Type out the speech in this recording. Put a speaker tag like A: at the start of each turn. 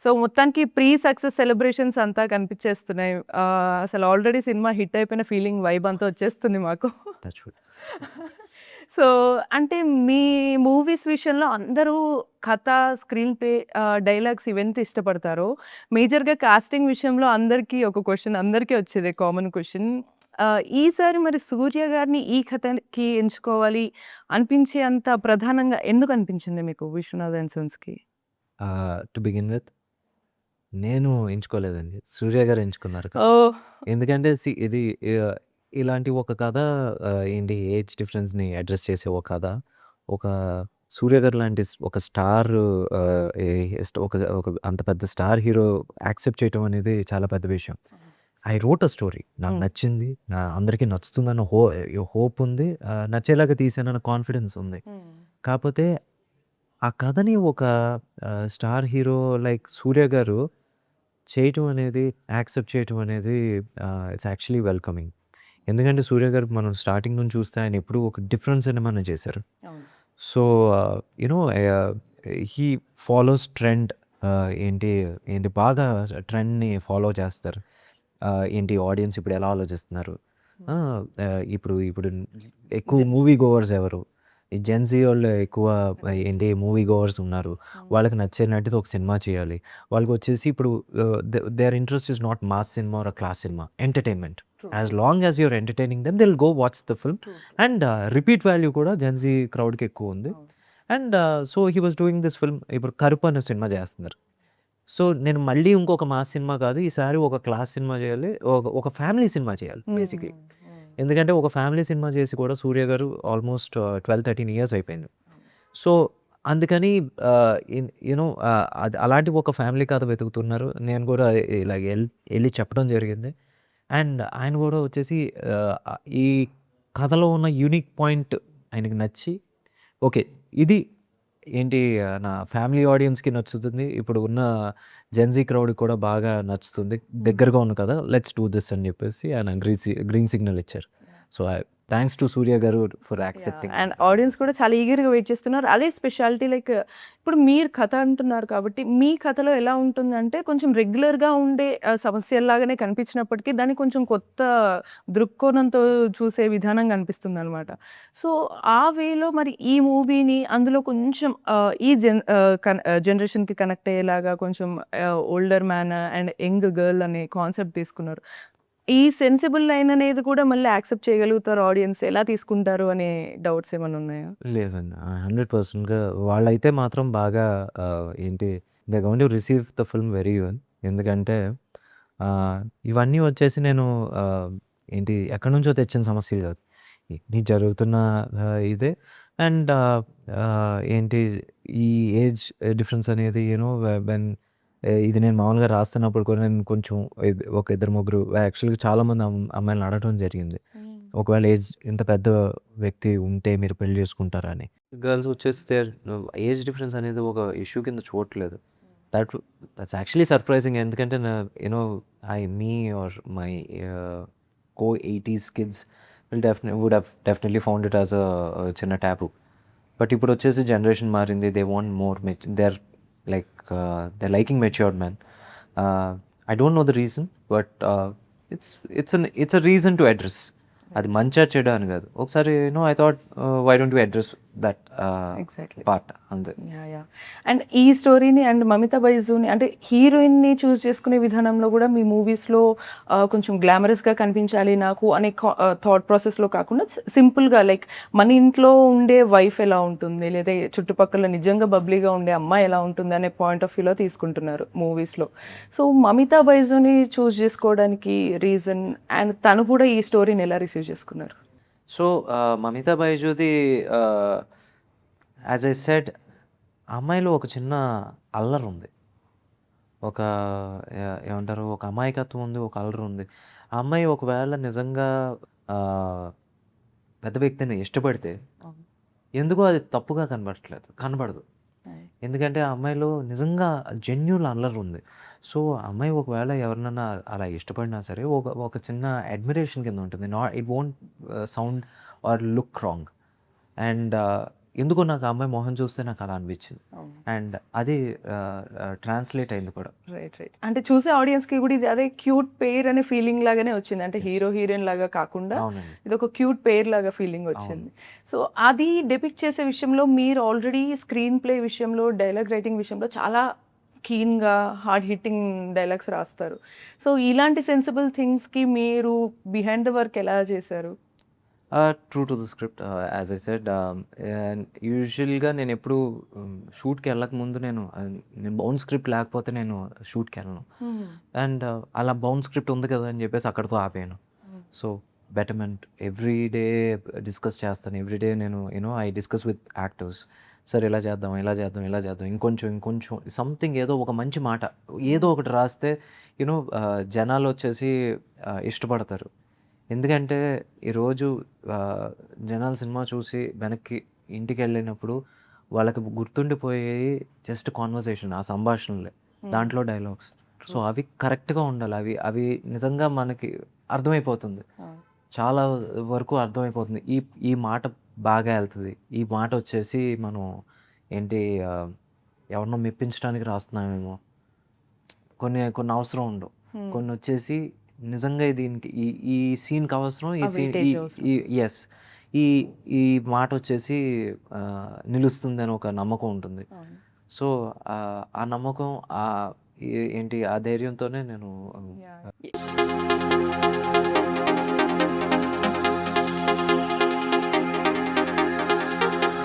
A: So, మొత్తానికి pre success celebrations అంతా కనిపిచ్చేస్తున్నాయి. అసలు ఆల్రెడీ సినిమా హిట్ అయిపోయిన ఫీలింగ్ వైబ్ అంతా వచ్చేస్తుంది మాకు.
B: Touch wood.
A: సో, అంటే మీ మూవీస్ విషయంలో అందరూ కథ, స్క్రీన్ ప్లే, డైలాగ్స్ ఇవెంత ఇష్టపడతారో, మేజర్‌గా కాస్టింగ్ విషయంలో అందరికీ ఒక క్వెషన్ అందరికీ వచ్చేదే కామన్ క్వెషన్. ఈసారి మరి సూర్య గారిని ఈ కథకి ఎంచుకోవాలి అనిపించే అంత ప్రధానంగా ఎందుకు అనిపించింది మీకు 'విశ్వనాథ్ అండ్ సన్స్‌కి'?
B: టు బిగిన్ విత్ నేను ఎంచుకోలేదండి. సూర్య గారు ఎంచుకున్నారు కథ.
A: ఓహ్!
B: ఎందుకంటే ఇది ఇలాంటి ఒక కథ ఏంటి ఏజ్ డిఫరెన్స్‌ని అడ్రెస్ చేసే ఒక కథ. ఒక సూర్య గారు లాంటి ఒక స్టార్ ఏ ఒక ఒక అంత పెద్ద స్టార్ హీరో యాక్సెప్ట్ చేయటం అనేది చాలా పెద్ద విషయం. I wrote a story. నాకు నచ్చింది. అందరికీ నచ్చుతుందన్న హోప్ ఉంది. నచ్చేలాగా తీశానన్న కాన్ఫిడెన్స్ ఉంది. కాపోతే ఆ కథని ఒక స్టార్ హీరో లైక్ సూర్య గారు చేయటం అనేది, యాక్సెప్ట్ చేయటం అనేది ఇట్స్ యాక్చువల్లీ వెల్కమింగ్. ఎందుకంటే సూర్య గారు మనం స్టార్టింగ్ నుంచి చూస్తే ఆయన ఎప్పుడూ ఒక డిఫరెంట్ సినిమానే చేశారు. So, you know he follows trend. ఏంటి ఏంటి బాగా ట్రెండ్‌ని ఫాలో చేస్తారు. ఏంటి ఆడియన్స్ ఇప్పుడు ఎలా ఆలోచిస్తున్నారు. ఇప్పుడు ఇప్పుడు ఎక్కువ మూవీ గోవర్స్ ఎవరు? ఈ జెన్‌జీ వాళ్ళు ఎక్కువ ఏంటి మూవీ గోవర్స్ ఉన్నారు. వాళ్ళకి నచ్చినట్టుగా ఒక సినిమా చేయాలి. వాళ్ళకొచ్చేసి ఇప్పుడు their interest is not mass cinema or class cinema. Entertainment. As long as you are entertaining them they will go watch the film. And repeat value కూడా జెన్‌జీ క్రౌడ్‌కి ఎక్కువ ఉంది. And so, he was doing this film. ఇప్పుడు 'కరుపు' అనే cinema చేస్తున్నారు. So, నేను మళ్ళీ ఇంకొక మాస్ సినిమా కాదు. ఈసారి ఒక క్లాస్ సినిమా చేయాలి. ఒక ఫ్యామిలీ సినిమా చేయాలి బేసిక్‌లీ. ఎందుకంటే ఒక ఫ్యామిలీ సినిమా చేసి కూడా సూర్య గారు ఆల్మోస్ట్ 12, 13 ఇయర్స్ అయిపోయింది. సో, అందుకని యూనో అది అలాంటి ఒక ఫ్యామిలీ కథ వెతుకుతున్నారు. నేను కూడా ఇలాగ ఎళ్లి చెప్పడం జరిగింది. అండ్ ఆయన కూడా వచ్చేసి ఈ కథలో ఉన్న యూనిక్ పాయింట్ ఆయనకి నచ్చి, ఓకే. ఇది ఏంటి నా ఫ్యామిలీ ఆడియన్స్‌కి నచ్చుతుంది. ఇప్పుడు ఉన్న జెన్‌జీ క్రౌడ్‌కి కూడా బాగా నచ్చుతుంది. దగ్గరగా ఉంది కదా! లెట్స్ డూ దిస్ అని చెప్పేసి ఆయన గ్రీన్ సిగ్నల్ ఇచ్చారు. సో, థాంక్స్ టు సూర్య గారు ఫర్ యాక్సెప్టింగ్.
A: అండ్ ఆడియన్స్ కూడా చాలా ఈగర్‌గా వెయిట్ చేస్తున్నారు. అదే స్పెషాలిటీ లైక్ ఇప్పుడు మీరు కథ అంటున్నారు కాబట్టి, మీ కథలో ఎలా ఉంటుందంటే కొంచెం రెగ్యులర్‌గా ఉండే సమస్యల్లాగానే కనిపించినప్పటికీ దాన్ని కొంచెం కొత్త దృక్కోణంతో చూసే విధానం కనిపిస్తుందనమాట. సో, ఆ వేలో మరి ఈ మూవీని అందులో కొంచెం ఈ జనరేషన్‌కి కనెక్ట్ అయ్యేలాగా కొంచెం older man and young girl అనే కాన్సెప్ట్ తీసుకున్నారు. ఈ సెన్సిబుల్ లైన్ అనేది కూడా మళ్ళీ యాక్సెప్ట్ చేయగలుగుతారు ఆడియన్స్ ఎలా తీసుకుంటారు అనే డౌట్స్ ఏమన్నా ఉన్నాయా?
B: లేదండి. 100%గా వాళ్ళైతే మాత్రం బాగా ఏంటి they are going to receive the film very well. ఎందుకంటే ఇవన్నీ వచ్చేసి నేను ఏంటి ఎక్కడి నుంచో తెచ్చిన సమస్యలు కాదు. ఇన్ని జరుగుతున్న ఇదే. అండ్ ఏంటి ఈ ఏజ్ డిఫరెన్స్ అనేది వెన్ ఇది నేను మామూలుగా రాస్తున్నప్పుడు కూడా నేను కొంచెం ఒక ఇద్దరు ముగ్గురు యాక్చువల్‌గా చాలామంది అమ్మాయిలని అడగడం జరిగింది. ఒకవేళ ఇంత పెద్ద వ్యక్తి ఉంటే మీరు పెళ్లి చేసుకుంటారా అని. గర్ల్స్ వచ్చేసి ఏజ్ డిఫరెన్స్ అనేది ఒక ఇష్యూ కింద చూడట్లేదు. That that's actually surprising. ఎందుకంటే you know me or my co 80s kids would have definitely found it as చిన్న టాబూ. బట్ ఇప్పుడు వచ్చేసి జనరేషన్ మారింది. They want more they are like they liking matured man. I don't know the reason but it's a reason to address. అది మంచా చెడా అని కాదు. ఒకసారి I thought why don't we address that
A: exactly.
B: Part అంతే.
A: Yeah! And ఈ స్టోరీని and 'Mamitha బైజుని' అంటే హీరోయిన్‌ని చూజ్ చేసుకునే విధానంలో కూడా మీ మూవీస్‌లో కొంచెం గ్లామరస్‌గా కనిపించాలి నాకు అనే థాట్ ప్రాసెస్‌లో కాకుండా సింపుల్‌గా లైక్ మన ఇంట్లో ఉండే వైఫ్ ఎలా ఉంటుంది? లేదా చుట్టుపక్కల నిజంగా బబ్లీగా ఉండే అమ్మాయి ఎలా ఉంటుంది? అనే పాయింట్ ఆఫ్ వ్యూలో తీసుకుంటున్నారు మూవీస్‌లో. సో, 'మమితా బైజుని' చూజ్ చేసుకోవడానికి రీజన్ అండ్ తను కూడా ఈ స్టోరీని ఎలా రిసీవ్ చేసుకున్నారు?
B: సో, 'మమితా బైజు'ది యాజ్ ఐ సెడ్ ఆ అమ్మాయిలో ఒక చిన్న అల్లరుంది. ఒక ఏమంటారు? ఒక అమాయకత్వం ఉంది. ఒక అల్లరుంది. ఆ అమ్మాయి ఒకవేళ నిజంగా ఆహ్, పెద్ద వ్యక్తిని ఇష్టపడితే ఎందుకో అది తప్పుగా కనబడదు. ఎందుకంటే ఆ అమ్మాయిలో నిజంగా జెన్యూన్ అల్లరుంది. సో, ఆ అమ్మాయి ఒకవేళ ఎవరినన్నా అలా ఇష్టపడినా సరే ఒక చిన్న అడ్మిరేషన్ కింద ఉంటుంది. It won't sound or look wrong. And ఎందుకో నాకు ఆ అమ్మాయి మొహం చూస్తే నాకు అలా అనిపించింది.
A: అవును.
B: అండ్ అది ట్రాన్స్లేట్ అయింది కూడా.
A: రైట్. అంటే చూసే ఆడియన్స్‌కి కూడా ఇది అదే క్యూట్ పెయిర్ అనే ఫీలింగ్ లాగానే వచ్చింది. అంటే హీరో, హీరోయిన్ లాగా కాకుండా
B: అవునండి.
A: ఇదొక క్యూట్ పెయిర్ లాగా ఫీలింగ్ వచ్చింది. సో, అది డెపిక్ట్ చేసే విషయంలో మీరు ఆల్రెడీ స్క్రీన్ ప్లే విషయంలో, డైలాగ్ రైటింగ్ విషయంలో చాలా కీన్‌గా, హార్డ్ హిట్టింగ్ డైలాగ్స్ రాస్తారు. సో, ఇలాంటి సెన్సిబుల్ థింగ్స్‌కి మీరు బిహైండ్ ద వర్క్ ఎలా చేశారు?
B: True to the script as I said యూజువల్గా నేను ఎప్పుడు షూట్కి వెళ్ళక ముందు నేను బౌన్ స్క్రిప్ట్ లేకపోతే నేను షూట్కి వెళ్ళను. అండ్ అలా బౌన్ స్క్రిప్ట్ ఉంది కదా అని చెప్పేసి అక్కడితో ఆపేయను. So betterment every day discuss చేస్తాను. ఎవ్రీ డే నేను I discuss with actors. Sir ఇలా చేద్దాం, ఇలా చేద్దాం, ఇలా చేద్దాం, ఇంకొంచెం సంథింగ్ ఏదో ఒక మంచి మాట ఏదో ఒకటి రాస్తే జనాలు వచ్చేసి ఇష్టపడతారు. ఎందుకంటే ఈరోజు జనాలు సినిమా చూసి వెనక్కి ఇంటికి వెళ్ళినప్పుడు వాళ్ళకి గుర్తుండిపోయేవి జస్ట్ కాన్వర్సేషన్, ఆ సంభాషణలే, దాంట్లో డైలాగ్స్. సో అవి కరెక్ట్గా ఉండాలి. అవి అవి నిజంగా మనకి అర్థమైపోతుంది, చాలా వరకు అర్థమైపోతుంది. ఈ ఈ మాట బాగా వెళ్తుంది, ఈ మాట వచ్చేసి మనం ఏంటి ఎవరినో మెప్పించడానికి రాస్తున్నామేమో, కొన్ని కొన్ని అవసరం ఉండవు, కొన్ని వచ్చేసి నిజంగా దీనికి ఈ ఈ సీన్కి అవసరం, ఈ సీన్ ఎస్ ఈ ఈ మాట వచ్చేసి నిలుస్తుంది అని ఒక నమ్మకం ఉంటుంది. సో ఆ నమ్మకం ఏంటి ఆ ధైర్యంతోనే నేను